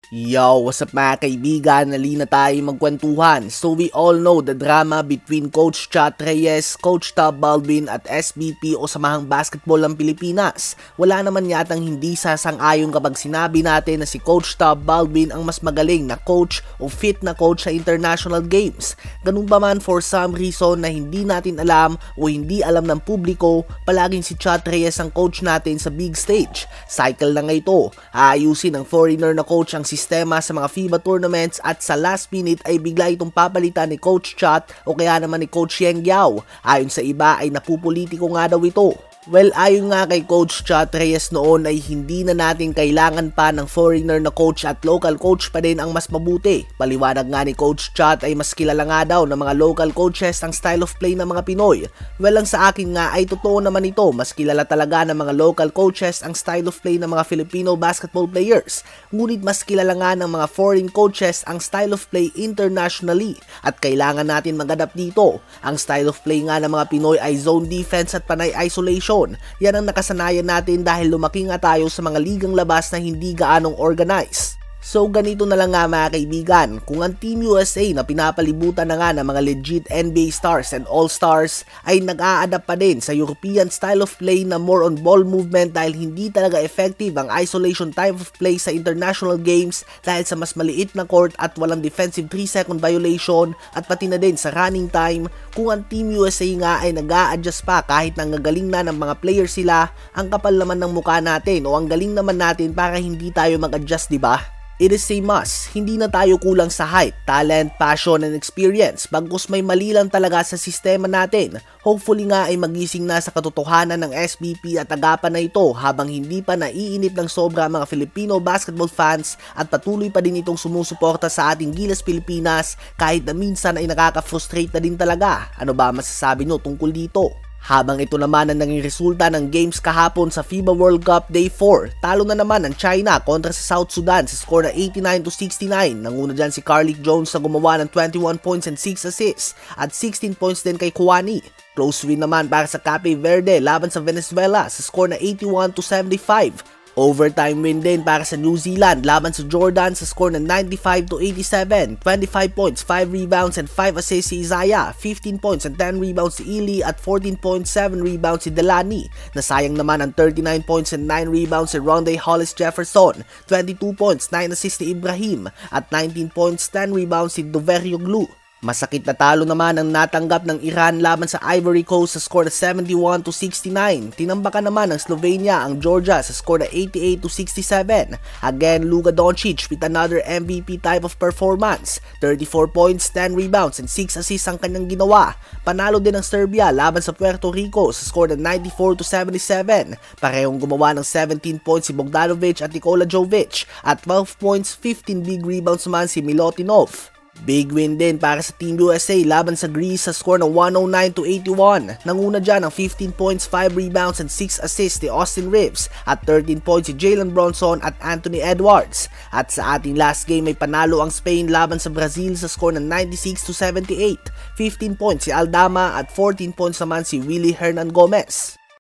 Yo, what's up mga kaibigan? Halina tayo magkwentuhan. So we all know the drama between Coach Chat Reyes, Coach Tab Baldwin at SBP o Samahang Basketball ng Pilipinas. Wala naman yatang hindi sasang-ayon kapag sinabi natin na si Coach Tab Baldwin ang mas magaling na coach o fit na coach sa international games. Ganun ba man, for some reason na hindi natin alam o hindi alam ng publiko, palaging si Chat Reyes ang coach natin sa big stage. Cycle na nga ito. Aayusin ng foreigner na coach ang sistema sa mga FIBA tournaments at sa last minute ay bigla itong papalitan ni Coach Chat o kaya naman ni Coach Yeng Yao. Ayon sa iba ay napupolitiko nga daw ito. Well, ayon nga kay Coach Chat Reyes noon ay hindi na natin kailangan pa ng foreigner na coach at local coach pa din ang mas mabuti. Paliwanag nga ni Coach Chat ay mas kilala nga daw ng mga local coaches ang style of play ng mga Pinoy. Well, ang sa akin nga ay totoo naman ito, mas kilala talaga ng mga local coaches ang style of play ng mga Filipino basketball players. Ngunit mas kilala nga ng mga foreign coaches ang style of play internationally at kailangan natin mag-adapt dito. Ang style of play nga ng mga Pinoy ay zone defense at panay isolation. Yan ang nakasanayan natin dahil lumaki nga tayo sa mga ligang labas na hindi gaanong organized. So ganito na lang nga mga kaibigan, kung ang Team USA na pinapalibutan na nga ng mga legit NBA stars and all-stars ay nag-a-adapt pa din sa European style of play na more on ball movement dahil hindi talaga effective ang isolation type of play sa international games dahil sa mas maliit na court at walang defensive 3-second violation at pati na din sa running time, kung ang Team USA nga ay nag-a-adjust pa kahit nanggagaling na ng mga players sila, ang kapal naman ng mukha natin o ang galing naman natin para hindi tayo mag-adjust, diba? It is a must, hindi na tayo kulang sa height, talent, passion, and experience, bagkus may mali lang talaga sa sistema natin. Hopefully nga ay magising na sa katotohanan ng SBP at agapan na ito habang hindi pa naiinip ng sobra mga Filipino basketball fans at patuloy pa din itong sumusuporta sa ating Gilas Pilipinas kahit na minsan ay nakaka-frustrate na din talaga. Ano ba masasabi nyo tungkol dito? Habang ito naman ang naging resulta ng games kahapon sa FIBA World Cup Day 4, talo na naman ang China kontra sa South Sudan sa score na 89-69. Nanguna dyan si Carlik Jones na gumawa ng 21 points and 6 assists at 16 points din kay Kuwani. Close win naman para sa Cape Verde laban sa Venezuela sa score na 81-75. Overtime win din para sa New Zealand laban sa Jordan sa score na 95-87, 25 points, 5 rebounds and 5 assists si Isaiah, 15 points and 10 rebounds si Ili at 14.7 rebounds si Delani. Nasayang naman ang 39 points and 9 rebounds si Rondae Hollis Jefferson, 22 points, 9 assists ni Ibrahim at 19 points, 10 rebounds si Doverioglu. Masakit na talo naman ang natanggap ng Iran laban sa Ivory Coast sa score na 71-69. Tinambakan naman ng Slovenia ang Georgia sa score na 88-67. Again, Luka Doncic with another MVP type of performance. 34 points, 10 rebounds and 6 assists ang kanyang ginawa. Panalo din ang Serbia laban sa Puerto Rico sa score na 94-77. Parehong gumawa ng 17 points si Bogdanovic at Nikola Jovic at 12 points, 15 big rebounds naman si Milutinov. Big win din para sa Team USA laban sa Greece sa score na 109-81. Nanguna dyan ang 15 points, 5 rebounds and 6 assists ni Austin Reeves at 13 points si Jalen Bronson at Anthony Edwards. At sa ating last game ay panalo ang Spain laban sa Brazil sa score na 96-78. 15 points si Aldama at 14 points naman si Willie Hernan Gomez.